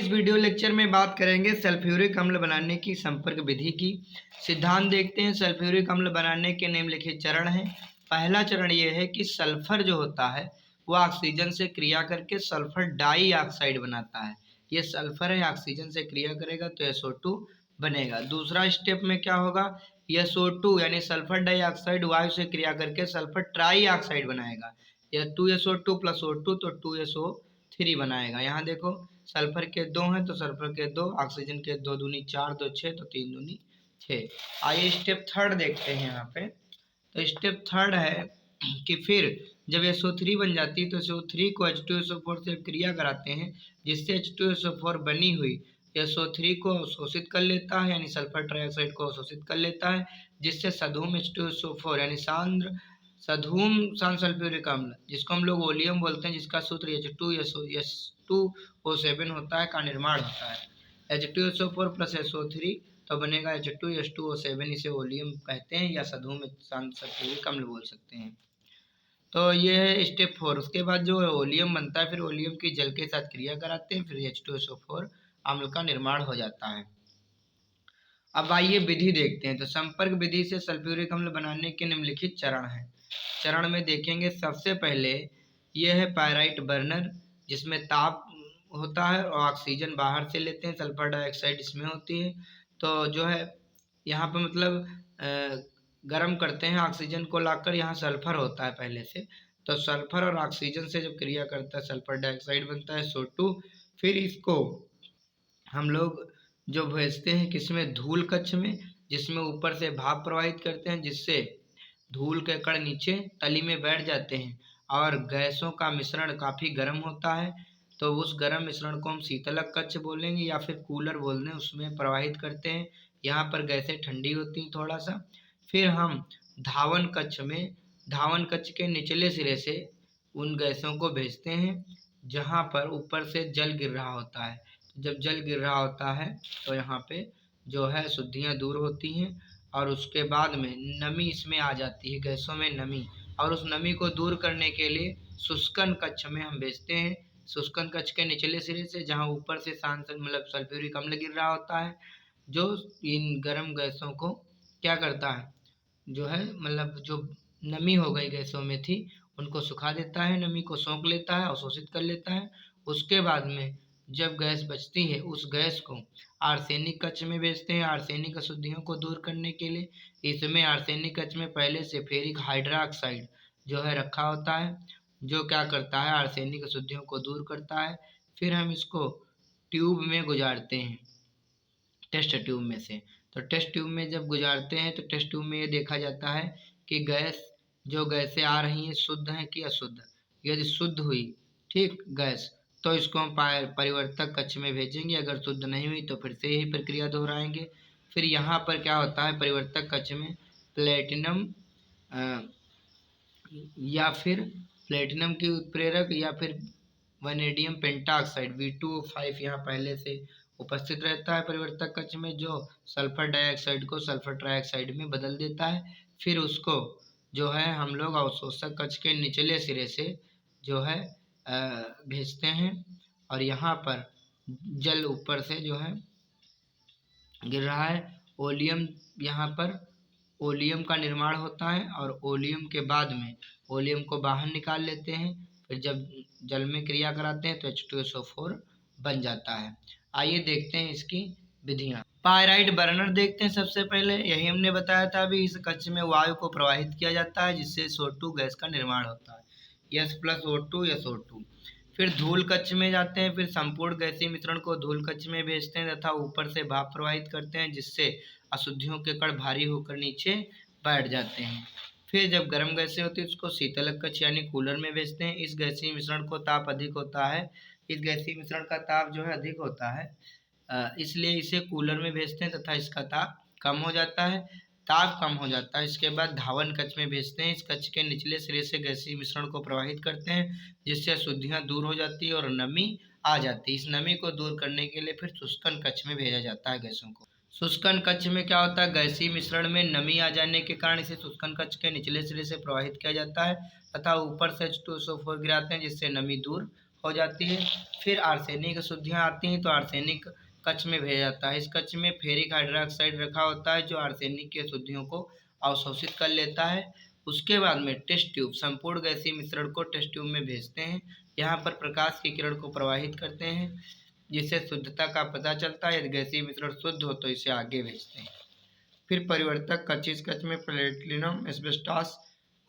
इस video lecture में बात करेंगे सल्फ्यूरिक अम्ल बनाने की संपर्क विधि की। सिद्धांत देखते हैं। सल्फ्यूरिक अम्ल बनाने के निम्नलिखित चरण हैं। पहला चरण ये है कि सल्फर जो होता है वो ऑक्सीजन से क्रिया करके सल्फर डाई ऑक्साइड बनाता है। ये सल्फर है, ऑक्सीजन से क्रिया करेगा तो SO2 बनेगा। दूसरा स्टेप में क्या होगा, SO2 यानी सल्फर डाइऑक्साइड वायु से क्रिया करके सल्फर ट्राई ऑक्साइड बनाएगा। यह 2SO2 + O2 तो 2SO3 बनाएगा। यहाँ देखो सल्फर के 2 हैं तो सल्फर के 2, ऑक्सीजन के 2 दूनी 4, 2 6 तो 3 दूनी 6। आइए स्टेप थर्ड देखते हैं। यहाँ पे तो स्टेप थर्ड है कि फिर जब SO3 बन जाती है तो SO3 को H2SO4 से क्रिया कराते हैं, जिससे H2SO4 बनी हुई SO3 को अवशोषित कर लेता है, यानी सल्फर ट्राइऑक्साइड को अवशोषित कर लेता है, जिससे सधूम H2SO4 यानी सधूम सांद्र सल्फ्यूरिक अम्ल, जिसको हम लोग ओलियम बोलते हैं, जिसका सूत्र H2O7 होता है, का निर्माण होता है। H2SO4 + SO3 तो बनेगा H2H2O7, इसे ओलियम कहते हैं या सधूम सांद्र सल्फ्यूरिक अम्ल बोल सकते हैं। तो ये है स्टेप 4। उसके बाद जो ओलियम बनता है, फिर ओलियम की जल के साथ क्रिया कराते हैं, फिर H2SO4 अम्ल का निर्माण हो जाता है। अब आइए विधि देखते हैं। तो संपर्क विधि से सल्फ्यूरिक अम्ल बनाने के निम्नलिखित चरण हैं। चरण में देखेंगे, सबसे पहले यह है पायराइट बर्नर, जिसमें ताप होता है और ऑक्सीजन बाहर से लेते हैं, सल्फर डाइऑक्साइड इसमें होती है। तो जो है यहाँ पर मतलब गर्म करते हैं ऑक्सीजन को लाकर, यहाँ सल्फर होता है पहले से, तो सल्फर और ऑक्सीजन से जब क्रिया करता है सल्फर डाइऑक्साइड बनता है SO2। फिर इसको हम लोग जो भेजते हैं किसमें, धूल कक्ष में, जिसमें ऊपर से भाप प्रवाहित करते हैं, जिससे धूल के कण नीचे तली में बैठ जाते हैं और गैसों का मिश्रण काफ़ी गर्म होता है। तो उस गर्म मिश्रण को हम शीतलक कक्ष बोलेंगे या फिर कूलर बोल दें, उसमें प्रवाहित करते हैं। यहाँ पर गैसें ठंडी होती हैं थोड़ा सा। फिर हम धावन कक्ष में, धावन कक्ष के निचले सिरे से उन गैसों को भेजते हैं, जहाँ पर ऊपर से जल गिर रहा होता है। जब जल गिर रहा होता है तो यहाँ पे जो है शुद्धियाँ दूर होती हैं और उसके बाद में नमी इसमें आ जाती है, गैसों में नमी, और उस नमी को दूर करने के लिए शुष्कन कक्ष में हम भेजते हैं। शुष्कन कक्ष के निचले सिरे से, जहाँ ऊपर से मतलब सल्फ्यूरिक अम्ल गिर रहा होता है, जो इन गर्म गैसों को क्या करता है, जो है मतलब जो नमी हो गई गैसों में थी उनको सुखा देता है, नमी को सोख लेता है, अवशोषित कर लेता है। उसके बाद में जब गैस बचती है, उस गैस को आर्सेनिक कक्ष में भेजते हैं आर्सेनिक अशुद्धियों को दूर करने के लिए। इसमें आर्सेनिक कक्ष में पहले से फेरिक हाइड्रोक्साइड जो है रखा होता है, जो क्या करता है, आर्सेनिक अशुद्धियों को दूर करता है। फिर हम इसको ट्यूब में गुजारते हैं, टेस्ट ट्यूब में से। तो टेस्ट ट्यूब में जब गुजारते हैं तो टेस्ट ट्यूब में ये देखा जाता है कि जो गैसें आ रही हैं शुद्ध हैं कि अशुद्ध। यदि शुद्ध हुई ठीक गैस, तो इसको हम परिवर्तक कक्ष में भेजेंगे। अगर शुद्ध नहीं हुई तो फिर से यही प्रक्रिया दोहराएंगे। फिर यहाँ पर क्या होता है, परिवर्तक कक्ष में प्लेटिनम या फिर प्लेटिनम की उत्प्रेरक या फिर वनेडियम पेंटाऑक्साइड V2O5 यहाँ पहले से उपस्थित रहता है परिवर्तक कक्ष में, जो सल्फर डाइऑक्साइड को सल्फर ट्राइऑक्साइड में बदल देता है। फिर उसको जो है हम लोग अवशोषक कक्ष के निचले सिरे से जो है भेजते हैं, और यहाँ पर जल ऊपर से जो है गिर रहा है। ओलियम, यहाँ पर ओलियम का निर्माण होता है और ओलियम के बाद में ओलियम को बाहर निकाल लेते हैं। फिर जब जल में क्रिया कराते हैं तो H2SO4 बन जाता है। आइए देखते हैं इसकी विधियाँ। पायराइट बर्नर देखते हैं। सबसे पहले यही हमने बताया था अभी, इस कक्ष में वायु को प्रवाहित किया जाता है, जिससे SO2 गैस का निर्माण होता है, S + O2 SO2। फिर धूल कक्ष में जाते हैं, फिर संपूर्ण गैसीय मिश्रण को धूल कक्ष में भेजते हैं तथा ऊपर से भाप प्रवाहित करते हैं, जिससे अशुद्धियों के कण भारी होकर नीचे बैठ जाते हैं। फिर जब गर्म गैसें होती है उसको शीतलक कक्ष यानी कूलर में भेजते हैं। इस गैसीय मिश्रण को ताप अधिक होता है, इस गैसीय मिश्रण का ताप जो है अधिक होता है, इसलिए इसे कूलर में भेजते हैं तथा इसका ताप कम हो जाता है। ताप कम हो जाता है, इसके बाद धावन कक्ष में भेजते हैं। इस कक्ष के निचले सिरे से गैसीय मिश्रण को प्रवाहित करते हैं, जिससे अशुद्धियाँ दूर हो जाती है और नमी आ जाती है। इस नमी को दूर करने के लिए फिर शुष्कन कक्ष में भेजा जाता है गैसों को। शुष्कन कक्ष में क्या होता है, गैसीय मिश्रण में नमी आ जाने के कारण इसे शुष्कन कक्ष के निचले सिरे से प्रवाहित किया जाता है तथा ऊपर से H2SO4 गिराते हैं, जिससे नमी दूर हो जाती है। फिर आर्सेनिक अशुद्धियाँ आती हैं तो आर्सेनिक कक्ष में भेजा जाता है। इस कक्ष में फेरिक हाइड्रोक्साइड रखा होता है जो आर्सेनिक की अशुद्धियों को अवशोषित कर लेता है। उसके बाद में टेस्ट ट्यूब संपूर्ण गैसीय मिश्रण को टेस्ट ट्यूब में भेजते हैं। यहाँ पर प्रकाश की किरण को प्रवाहित करते हैं जिससे शुद्धता का पता चलता है। यदि गैसीय मिश्रण शुद्ध हो तो इसे आगे भेजते हैं। फिर परिवर्तक कक्ष, इस कक्ष में प्लेटिनम एस्बेस्टॉस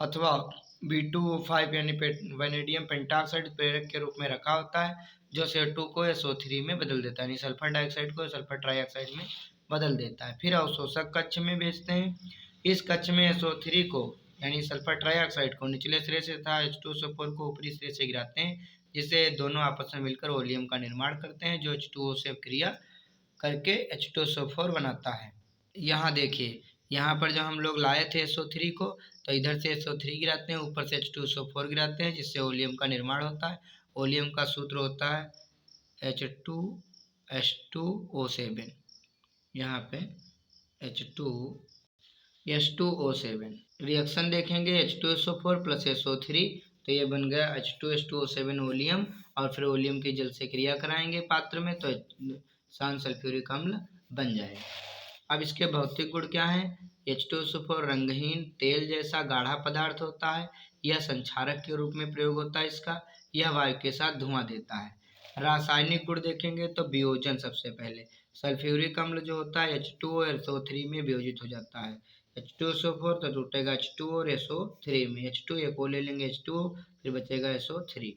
अथवा B2O5 यानी वैनेडियम पेंटॉक्साइड प्रेरक के रूप में रखा होता है जो CO2 को SO3 में बदल देता है, यानी सल्फर डाइऑक्साइड को सल्फर ट्राइऑक्साइड में बदल देता है। फिर अवशोषक कक्ष में भेजते हैं। इस कक्ष में SO3 को यानी सल्फर ट्राइऑक्साइड को निचले सिरे से तथा H2SO4 को ऊपरी सिरे से गिराते हैं जिससे दोनों आपस में मिलकर वॉल्यूम का निर्माण करते हैं जो H2O से क्रिया करके H2SO4 बनाता है। यहाँ देखिए, यहाँ पर जब हम लोग लाए थे SO3 को तो इधर से SO3 गिराते हैं, ऊपर से H2SO4 गिराते हैं जिससे वॉल्यूम का निर्माण होता है। वॉल्यूम का सूत्र होता है H2H2O7। यहाँ पे H2H2O7 रिएक्शन देखेंगे H2SO4 प्लस SO3 तो ये बन गया H2H2O7 वॉल्यूम, और फिर वॉल्यूम की जल से क्रिया कराएंगे पात्र में तो शांत सल्फ्यूरिक अम्ल बन जाएगा। अब इसके भौतिक गुण क्या हैं? H2SO4 रंगहीन तेल जैसा गाढ़ा पदार्थ होता है। यह संक्षारक के रूप में प्रयोग होता है इसका। यह वायु के साथ धुआं देता है। रासायनिक गुण देखेंगे तो वियोजन सबसे पहले सल्फ्यूरिक अम्ल जो होता है H2O और SO3 में वियोजित हो जाता है। H2SO4 तो टूटेगा H2O और SO3 में। H2 एक और ले लेंगे H2O, फिर बचेगा SO3।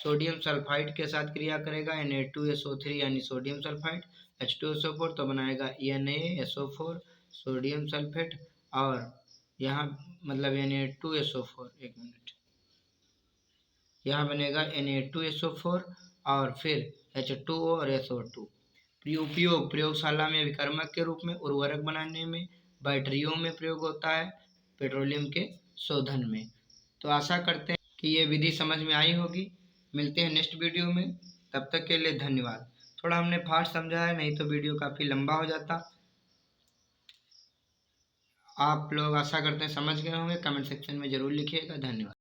सोडियम सल्फाइड के साथ क्रिया करेगा Na2SO3 यानी सोडियम सल्फाइड। H2SO4 तो बनाएगा NaSO4 सोडियम सल्फेट, और यहाँ मतलब Na2SO4 एक मिनट, यहाँ बनेगा Na2SO4 और फिर H2O और SO2। उपयोग प्रयोगशाला में विकर्मक के रूप में, उर्वरक बनाने में, बैटरियों में प्रयोग होता है, पेट्रोलियम के शोधन में। तो आशा करते हैं कि ये विधि समझ में आई होगी। मिलते हैं नेक्स्ट वीडियो में, तब तक के लिए धन्यवाद। थोड़ा हमने फास्ट समझा है, नहीं तो वीडियो काफ़ी लंबा हो जाता। आप लोग आशा करते हैं समझ गए होंगे। कमेंट सेक्शन में ज़रूर लिखिएगा। धन्यवाद।